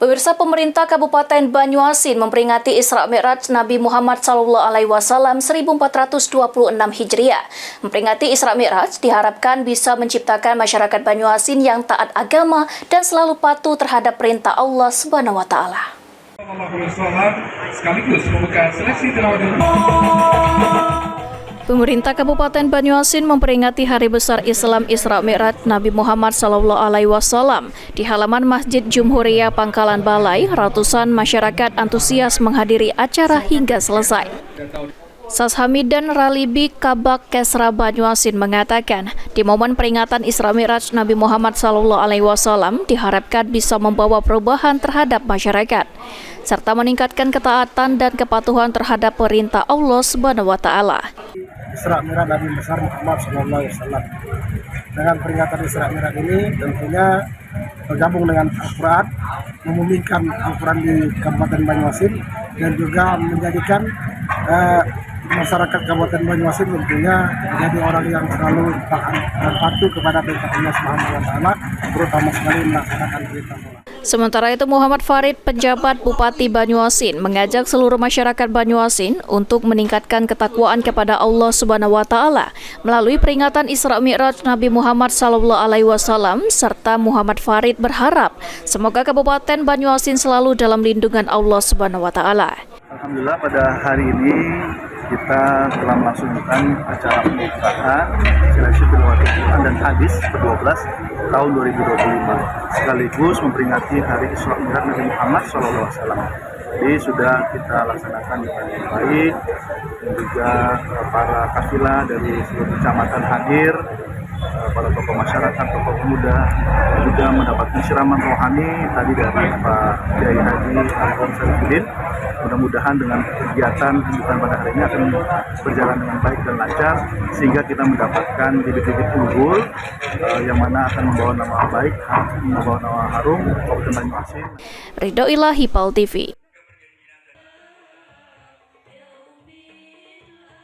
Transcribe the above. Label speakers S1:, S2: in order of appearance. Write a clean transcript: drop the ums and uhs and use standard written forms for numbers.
S1: Pemirsa, pemerintah Kabupaten Banyuasin memperingati Isra Mi'raj Nabi Muhammad SAW 1426 Hijriah. Memperingati Isra Mi'raj diharapkan bisa menciptakan masyarakat Banyuasin yang taat agama dan selalu patuh terhadap perintah Allah Subhanahu wa Ta'ala.
S2: Sekaligus membuka seleksi tilawah.
S1: Pemerintah Kabupaten Banyuasin memperingati Hari Besar Islam Isra Mi'raj Nabi Muhammad SAW di halaman Masjid Jumhuriyah Pangkalan Balai. Ratusan masyarakat antusias menghadiri acara hingga selesai. Sas Hamidan Ralibi Kabak Kesra Banyuasin mengatakan, di momen peringatan Isra Mi'raj Nabi Muhammad SAW diharapkan bisa membawa perubahan terhadap masyarakat, serta meningkatkan ketaatan dan kepatuhan terhadap perintah Allah Subhanahu wa Ta'ala.
S3: Isra Mi'raj Nabi besar Muhammad SAW. Dengan peringatan Isra Mi'raj ini tentunya bergabung dengan Al-Quran, memumingkan Al-Quran di Kabupaten Banyuasin, dan juga menjadikan masyarakat Kabupaten Banyuasin tentunya menjadi orang yang selalu taat dan patuh kepada perintah Allah Subhanahu wa Ta'ala, terutama sekali melaksanakan perintah Allah.
S1: Sementara itu, Muhammad Farid, penjabat Bupati Banyuasin, mengajak seluruh masyarakat Banyuasin untuk meningkatkan ketakwaan kepada Allah Subhanahu wa Ta'ala melalui peringatan Isra Mi'raj Nabi Muhammad SAW, serta Muhammad Farid berharap semoga Kabupaten Banyuasin selalu dalam lindungan Allah Subhanahu wa Ta'ala.
S4: Alhamdulillah, pada hari ini kita telah melaksanakan acara pembukaan seleksi tilawah Al-Quran dan hadis ke-12 tahun 2025, sekaligus memperingati Hari Isra Mi'raj Nabi Muhammad SAW. Jadi sudah kita laksanakan dengan baik, dan juga para kafilah dari seluruh kecamatan hadir, para tokoh masyarakat, tokoh pemuda juga mendapatkan siraman rohani tadi dari Pak Kiai Haji Al-Qom Sarifudin. Mudah-mudahan dengan kegiatan pembukaan pada hari ini akan berjalan dengan baik dan lancar, sehingga kita mendapatkan bibit-bibit unggul yang mana akan membawa nama baik, membawa nama harum Kabupaten Banyuasin.
S1: Ridho Ilahi, PAL TV.